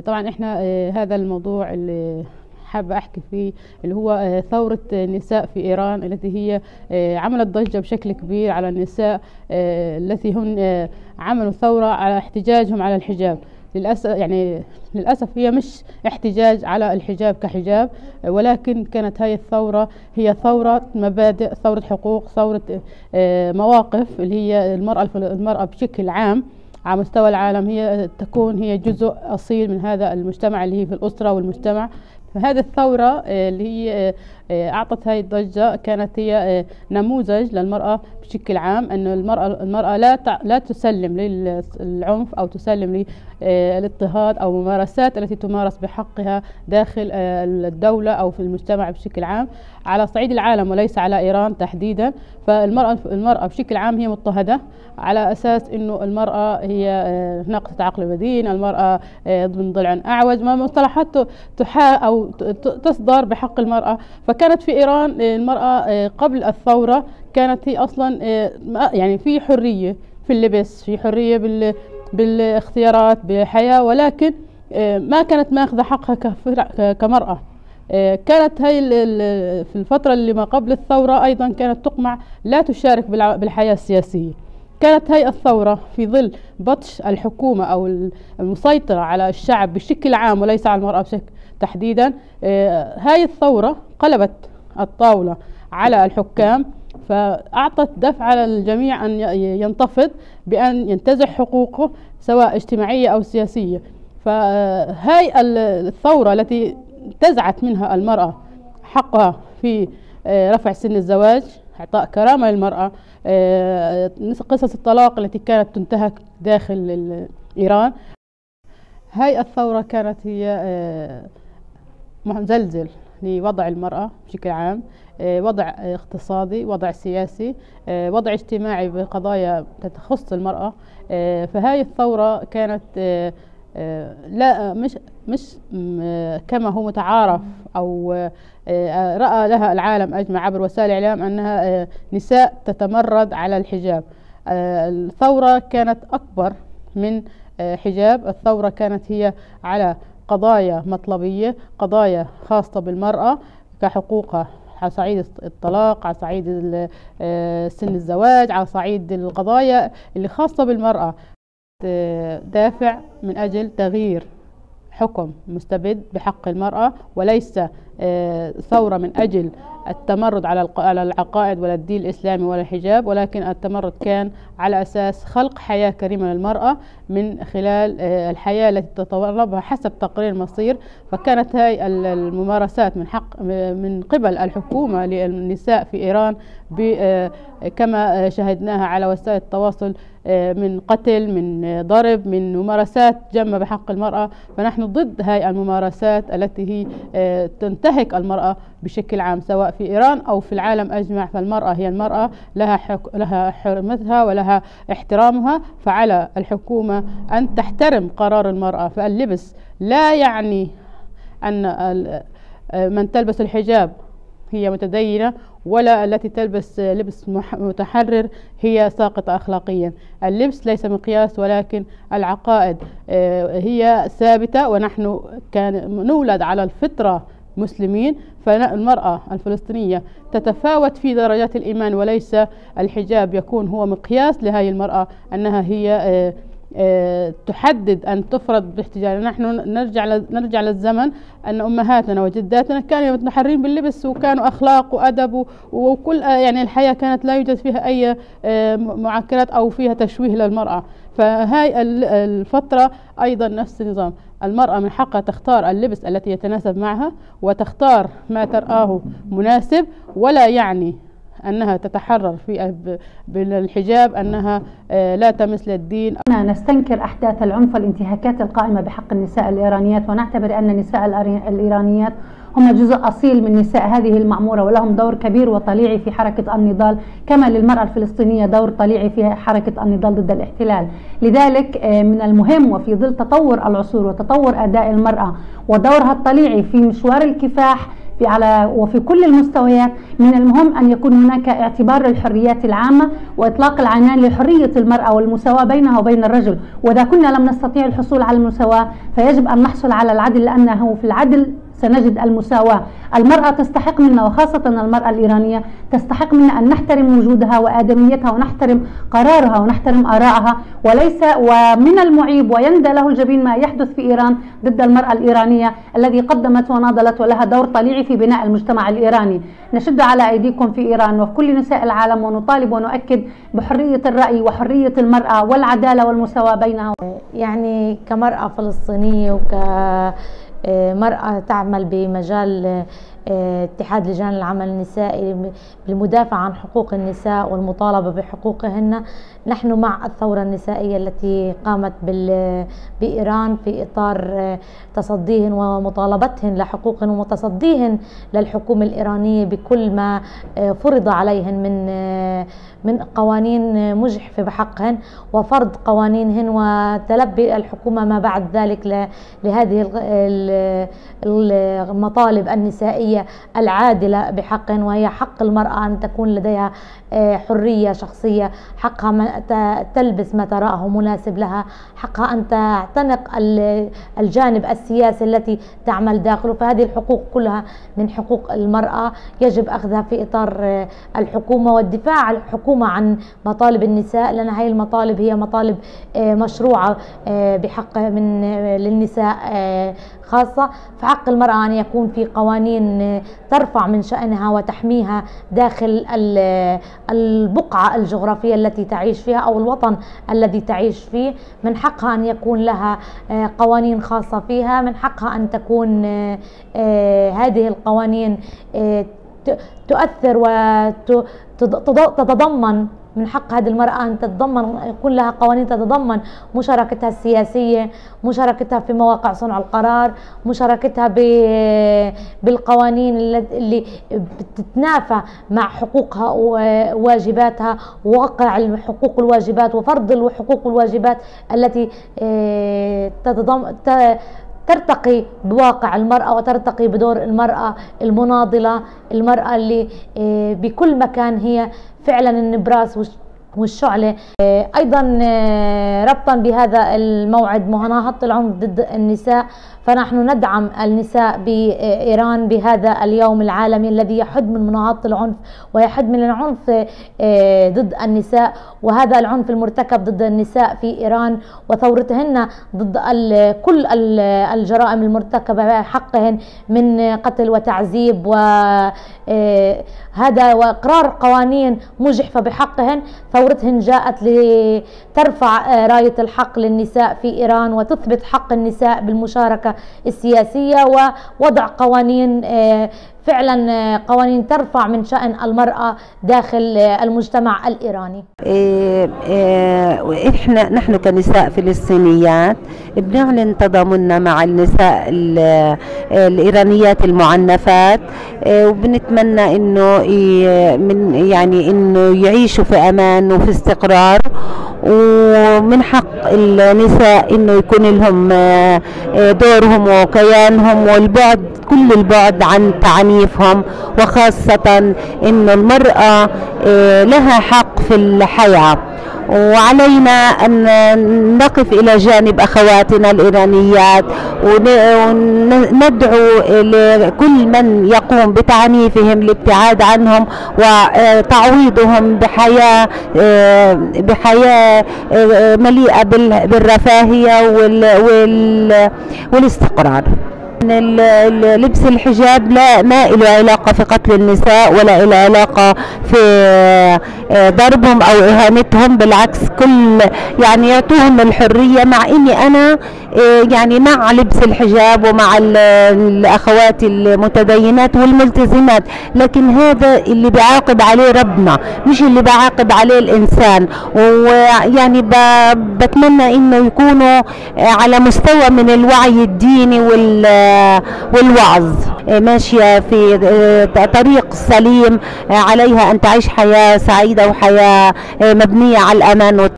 طبعا احنا هذا الموضوع اللي حابة أحكي فيه اللي هو ثورة النساء في إيران التي هي عملت ضجة بشكل كبير على النساء التي هن عملوا ثورة على احتجاجهم على الحجاب. للأسف هي مش احتجاج على الحجاب كحجاب، ولكن كانت هاي الثورة هي ثورة مبادئ، ثورة حقوق، ثورة مواقف اللي هي المرأة بشكل عام على مستوى العالم هي تكون هي جزء أصيل من هذا المجتمع اللي هي في الأسرة والمجتمع. فهذه الثورة اللي هي أعطت هاي الضجة كانت هي نموذج للمرأة بشكل عام، أن المرأة لا تسلم للعنف أو تسلم للاضطهاد أو ممارسات التي تمارس بحقها داخل الدولة أو في المجتمع بشكل عام على صعيد العالم وليس على إيران تحديدا. فالمرأة بشكل عام هي مضطهدة على أساس أنه المرأة هي ناقصة عقل ودين، المرأة ضمن ضلع أعوج، مصطلحات أو تصدر بحق المرأة. فكانت في إيران المرأة قبل الثورة كانت هي أصلا يعني في حرية في اللبس، في حرية بالاختيارات بحياة، ولكن ما كانت ماخذة حقها كمرأة. كانت هي في الفترة اللي ما قبل الثورة أيضا كانت تقمع لا تشارك بالحياة السياسية. كانت هي الثورة في ظل بطش الحكومة أو المسيطرة على الشعب بشكل عام وليس على المرأة بشكل تحديدا. هاي الثورة قلبت الطاولة على الحكام، فأعطت دفعة للجميع أن ينتفض بأن ينتزع حقوقه سواء اجتماعية أو سياسية. فهاي الثورة التي انتزعت منها المرأة حقها في رفع سن الزواج، إعطاء كرامة للمرأة، قصص الطلاق التي كانت تنتهك داخل إيران. هاي الثورة كانت هي مزلزل لوضع المرأة بشكل عام، وضع اقتصادي، وضع سياسي، وضع اجتماعي بقضايا تخص المرأة. فهاي الثورة كانت لا مش كما هو متعارف أو رأى لها العالم أجمع عبر وسائل الإعلام أنها نساء تتمرد على الحجاب. الثورة كانت أكبر من حجاب، الثورة كانت هي على قضايا مطلبية، قضايا خاصة بالمرأة كحقوقها على صعيد الطلاق، على صعيد سن الزواج، على صعيد القضايا اللي خاصة بالمرأة. دافع من أجل تغيير حكم مستبد بحق المرأة، وليس ثورة من أجل التمرد على العقائد ولا الدين الإسلامي ولا الحجاب، ولكن التمرد كان على أساس خلق حياة كريمة للمرأة من خلال الحياة التي تتطلبها حسب تقرير مصير. فكانت هاي الممارسات من قبل الحكومة للنساء في إيران كما شاهدناها على وسائل التواصل من قتل، من ضرب، من ممارسات جمة بحق المرأة. فنحن ضد هاي الممارسات التي هي تنتهك المرأة بشكل عام سواء في إيران أو في العالم أجمع. فالمرأة هي المرأة، لها حرمتها ولها احترامها، فعلى الحكومة أن تحترم قرار المرأة. فاللبس لا يعني أن من تلبس الحجاب هي متدينة، ولا التي تلبس لبس متحرر هي ساقطة أخلاقيا. اللبس ليس مقياس، ولكن العقائد هي ثابتة، ونحن كان نولد على الفطرة مسلمين. فالمرأة الفلسطينية تتفاوت في درجات الإيمان، وليس الحجاب يكون هو مقياس لهذه المرأة أنها هي تحدد أن تفرض باحتجاج. نحن نرجع للزمن أن أمهاتنا وجداتنا كانوا متحرين باللبس، وكانوا أخلاق وأدب وكل يعني الحياة كانت لا يوجد فيها أي معكرات أو فيها تشويه للمرأة. فهاي الفترة أيضا نفس النظام، المرأة من حقها تختار اللبس التي يتناسب معها وتختار ما ترآه مناسب، ولا يعني أنها تتحرر بالحجاب أنها لا تمس للدين. نستنكر أحداث العنف والانتهاكات القائمة بحق النساء الإيرانيات، ونعتبر أن النساء الإيرانيات هم جزء أصيل من نساء هذه المعمورة، ولهم دور كبير وطليعي في حركة النضال، كما للمرأة الفلسطينية دور طليعي في حركة النضال ضد الاحتلال. لذلك من المهم وفي ظل تطور العصور وتطور أداء المرأة ودورها الطليعي في مشوار الكفاح وفي كل المستويات. من المهم أن يكون هناك اعتبار للحريات العامة وإطلاق العنان لحرية المرأة والمساواة بينها وبين الرجل، وإذا كنا لم نستطيع الحصول على المساواة فيجب أن نحصل على العدل، لأنه في العدل سنجد المساواة. المرأة تستحق منا، وخاصة المرأة الإيرانية تستحق منا أن نحترم وجودها وآدميتها ونحترم قرارها ونحترم آرائها، وليس ومن المعيب ويندى له الجبين ما يحدث في إيران ضد المرأة الإيرانية الذي قدمت وناضلت ولها دور طليعي في بناء المجتمع الإيراني. نشد على أيديكم في إيران وفي كل نساء العالم ونطالب ونؤكد بحرية الرأي وحرية المرأة والعدالة والمساواة بينها. يعني كمرأة فلسطينية مرأة تعمل بمجال اتحاد لجان العمل النسائي بالمدافع عن حقوق النساء والمطالبة بحقوقهن، نحن مع الثورة النسائية التي قامت بإيران في إطار تصديهن ومطالبتهن لحقوقهن وتصديهن للحكومة الإيرانية بكل ما فرض عليهن من قوانين مجحفة بحقهن وفرض قوانينهن وتلبي الحكومة ما بعد ذلك لهذه المطالب النسائية العادلة بحقهن، وهي حق المرأة أن تكون لديها حرية شخصية، حقها تلبس ما تراه مناسب لها، حقها أن تعتنق الجانب السياسي التي تعمل داخله. فهذه الحقوق كلها من حقوق المرأة يجب أخذها في إطار الحكومة والدفاع الحكومة عن مطالب النساء، لأن هذه المطالب هي مطالب مشروعة بحق للنساء خاصة. فحق المرأة أن يكون في قوانين ترفع من شأنها وتحميها داخل البقعة الجغرافية التي تعيش فيها أو الوطن الذي تعيش فيه. من حقها أن يكون لها قوانين خاصة فيها، من حقها أن تكون هذه القوانين تؤثر وتتضمن، من حق هذه المرأة أن يكون لها قوانين تتضمن مشاركتها السياسية، مشاركتها في مواقع صنع القرار، مشاركتها بالقوانين اللي بتتنافى مع حقوقها وواجباتها، ووقع الحقوق والواجبات وفرض الحقوق والواجبات التي ترتقي بواقع المرأة وترتقي بدور المرأة المناضلة، المرأة اللي بكل مكان هي فعلا النبراس والشعلة. أيضا ربطا بهذا الموعد مناهضة العنف ضد النساء، فنحن ندعم النساء بإيران بهذا اليوم العالمي الذي يحد من مناهضة العنف ويحد من العنف ضد النساء، وهذا العنف المرتكب ضد النساء في إيران وثورتهن ضد كل الجرائم المرتكبة بحقهن من قتل وتعذيب وهذا وإقرار قوانين مجحفة بحقهن. ثورتهن جاءت لترفع راية الحق للنساء في إيران وتثبت حق النساء بالمشاركة السياسية ووضع قوانين فعلا قوانين ترفع من شأن المرأة داخل المجتمع الإيراني. نحن كنساء فلسطينيات بنعلن تضامننا مع النساء الإيرانيات المعنفات، وبنتمنى انه انه يعيشوا في امان وفي استقرار، ومن حق النساء انه يكون لهم دورهم وكيانهم والبعد كل البعد عن تعنيفهم، وخاصة انه المرأة لها حق في الحياة، وعلينا أن نقف إلى جانب أخواتنا الإيرانيات وندعو لكل من يقوم بتعنيفهم الابتعاد عنهم وتعويضهم بحياة مليئة بالرفاهية والاستقرار. لبس الحجاب ما له علاقة في قتل النساء ولا له علاقة في ضربهم أو إهانتهم، بالعكس يعطوهم الحرية، مع إني أنا مع لبس الحجاب ومع الأخوات المتدينات والملتزمات، لكن هذا اللي بيعاقب عليه ربنا مش اللي بيعاقب عليه الإنسان. بتمنى إنه يكونوا على مستوى من الوعي الديني والوعظ، ماشية في طريق سليم، عليها أن تعيش حياة سعيدة وحياة مبنية على الأمان